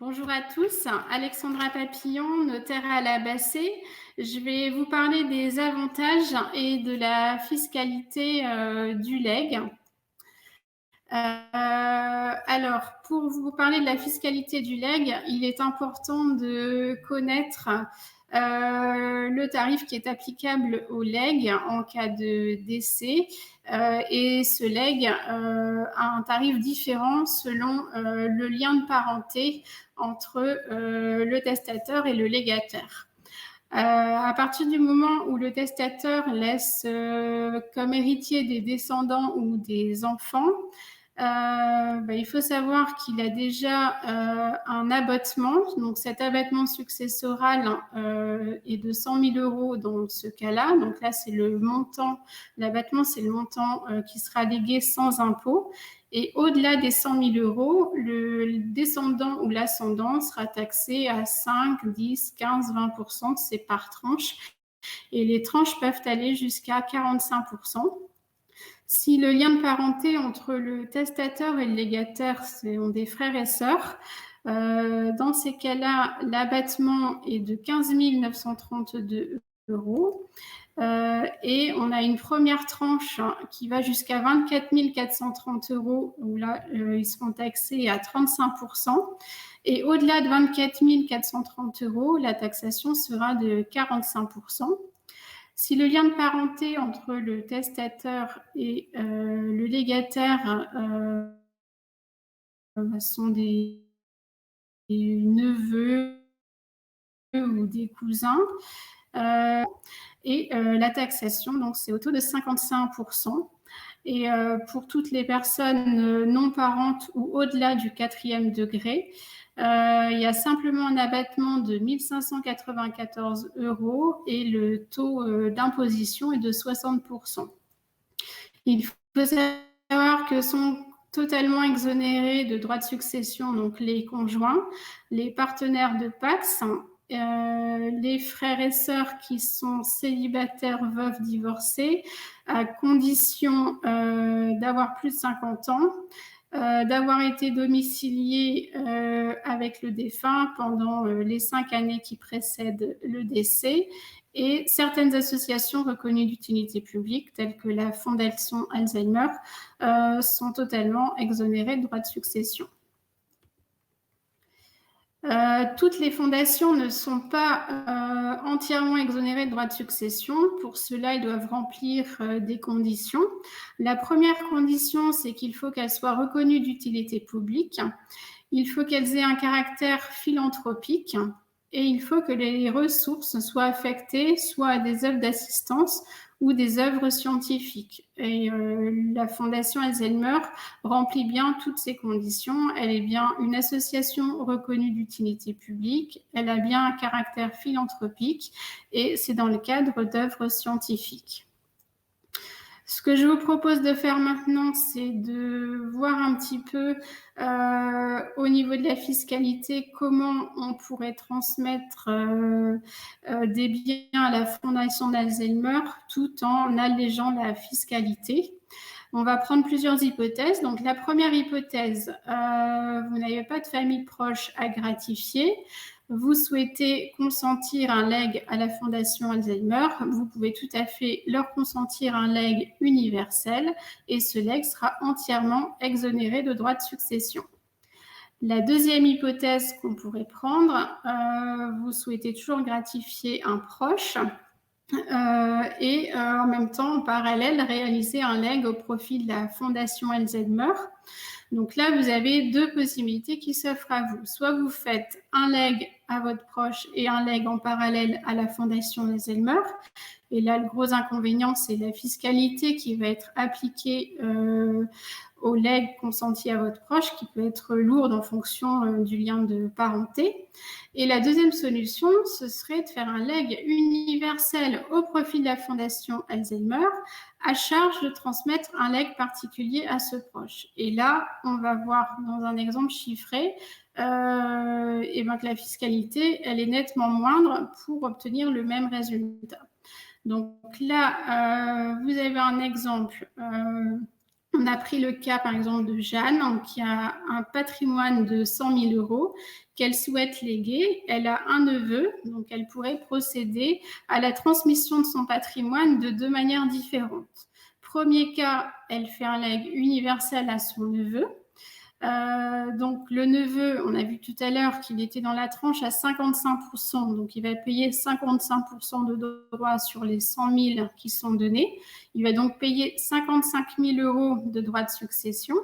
Bonjour à tous, Alexandra Papillon, notaire à la Bassée. Je vais vous parler des avantages et de la fiscalité du legs. Alors, pour vous parler de la fiscalité du legs, il est important de connaître le tarif qui est applicable au legs en cas de décès. Et ce legs a un tarif différent selon le lien de parenté entre le testateur et le légataire. À partir du moment où le testateur laisse comme héritier des descendants ou des enfants, il faut savoir qu'il a déjà un abattement. Donc cet abattement successoral est de 100 000 euros dans ce cas-là. Donc là, c'est le montant, l'abattement, c'est le montant qui sera légué sans impôt. Et au-delà des 100 000 euros, le descendant ou l'ascendant sera taxé à 5, 10, 15, 20%, c'est par tranche. Et les tranches peuvent aller jusqu'à 45%. Si le lien de parenté entre le testateur et le légataire sont des frères et sœurs, dans ces cas-là, l'abattement est de 15 932 euros. Et on a une première tranche qui va jusqu'à 24 430 euros, où là, ils seront taxés à 35%. Et au-delà de 24 430 euros, la taxation sera de 45%. Si le lien de parenté entre le testateur et le légataire sont des neveux ou des cousins, la taxation, donc, c'est au taux de 55%. Et pour toutes les personnes non parentes ou au-delà du 4e degré, il y a simplement un abattement de 1 594 euros et le taux d'imposition est de 60%. Il faut savoir que sont totalement exonérés de droits de succession, donc les conjoints, les partenaires de PACS, les frères et sœurs qui sont célibataires, veufs, divorcés, à condition d'avoir plus de 50 ans, d'avoir été domicilié avec le défunt pendant les 5 années qui précèdent le décès, et certaines associations reconnues d'utilité publique, telles que la Fondation Alzheimer, sont totalement exonérées de droits de succession. Toutes les fondations ne sont pas entièrement exonérées de droits de succession. Pour cela, ils doivent remplir des conditions. La première condition, c'est qu'il faut qu'elles soient reconnues d'utilité publique. Il faut qu'elles aient un caractère philanthropique et il faut que les ressources soient affectées soit à des œuvres d'assistance ou des œuvres scientifiques. Et la Fondation Alzheimer remplit bien toutes ces conditions. Elle est bien une association reconnue d'utilité publique, elle a bien un caractère philanthropique et c'est dans le cadre d'œuvres scientifiques. Ce que je vous propose de faire maintenant, c'est de voir un petit peu au niveau de la fiscalité comment on pourrait transmettre des biens à la Fondation d'Alzheimer tout en allégeant la fiscalité. On va prendre plusieurs hypothèses. Donc, la première hypothèse, vous n'avez pas de famille proche à gratifier. Vous souhaitez consentir un legs à la Fondation Alzheimer, vous pouvez tout à fait leur consentir un legs universel et ce legs sera entièrement exonéré de droits de succession. La deuxième hypothèse qu'on pourrait prendre, vous souhaitez toujours gratifier un proche et en même temps, en parallèle, réaliser un legs au profit de la Fondation Alzheimer. Donc là, vous avez deux possibilités qui s'offrent à vous. Soit vous faites un legs à votre proche et un legs en parallèle à la Fondation Alzheimer. Et là, le gros inconvénient, c'est la fiscalité qui va être appliquée au legs consenti à votre proche, qui peut être lourde en fonction du lien de parenté. Et la deuxième solution, ce serait de faire un legs universel au profit de la Fondation Alzheimer, à charge de transmettre un legs particulier à ce proche. Et là, on va voir dans un exemple chiffré que la fiscalité, elle est nettement moindre pour obtenir le même résultat. Donc là, vous avez un exemple On a pris le cas, par exemple, de Jeanne, qui a un patrimoine de 100 000 euros qu'elle souhaite léguer. Elle a un neveu, donc elle pourrait procéder à la transmission de son patrimoine de 2 manières différentes. Premier cas, elle fait un legs universel à son neveu. Donc le neveu, on a vu tout à l'heure qu'il était dans la tranche à 55%, donc il va payer 55% de droits sur les 100 000 qui sont donnés. Il va donc payer 55 000 euros de droits de succession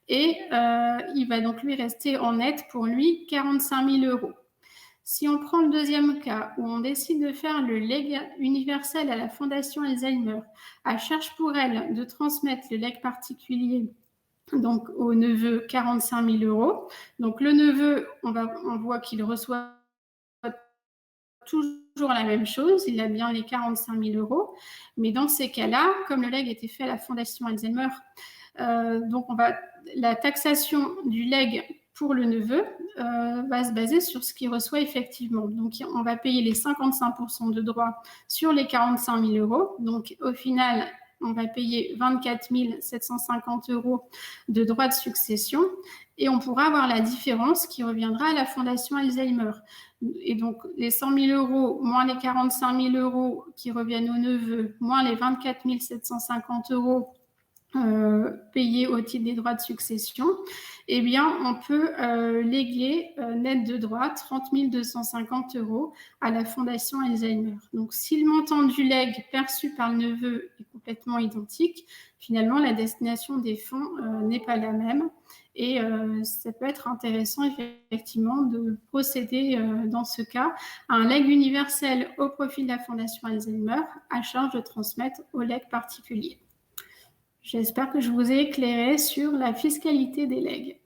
et il va donc lui rester en net pour lui 45 000 euros. Si on prend le deuxième cas où on décide de faire le legs universel à la Fondation Alzheimer, à charge pour elle de transmettre le legs particulier donc au neveu 45 000 euros. Donc le neveu, on voit qu'il reçoit toujours la même chose, il a bien les 45 000 euros, mais dans ces cas-là, comme le legs était fait à la Fondation Alzheimer, donc la taxation du legs pour le neveu va se baser sur ce qu'il reçoit effectivement. Donc on va payer les 55% de droits sur les 45 000 euros. Donc au final, on va payer 24 750 euros de droits de succession et on pourra avoir la différence qui reviendra à la Fondation Alzheimer. Et donc, les 100 000 euros moins les 45 000 euros qui reviennent au neveu, moins les 24 750 euros payés au titre des droits de succession, eh bien, on peut léguer net de droits 30 250 euros à la Fondation Alzheimer. Donc, si le montant du legs perçu par le neveu est complètement identique, finalement, la destination des fonds n'est pas la même. Et ça peut être intéressant, effectivement, de procéder dans ce cas à un legs universel au profit de la Fondation Alzheimer à charge de transmettre au legs particulier. J'espère que je vous ai éclairé sur la fiscalité des legs.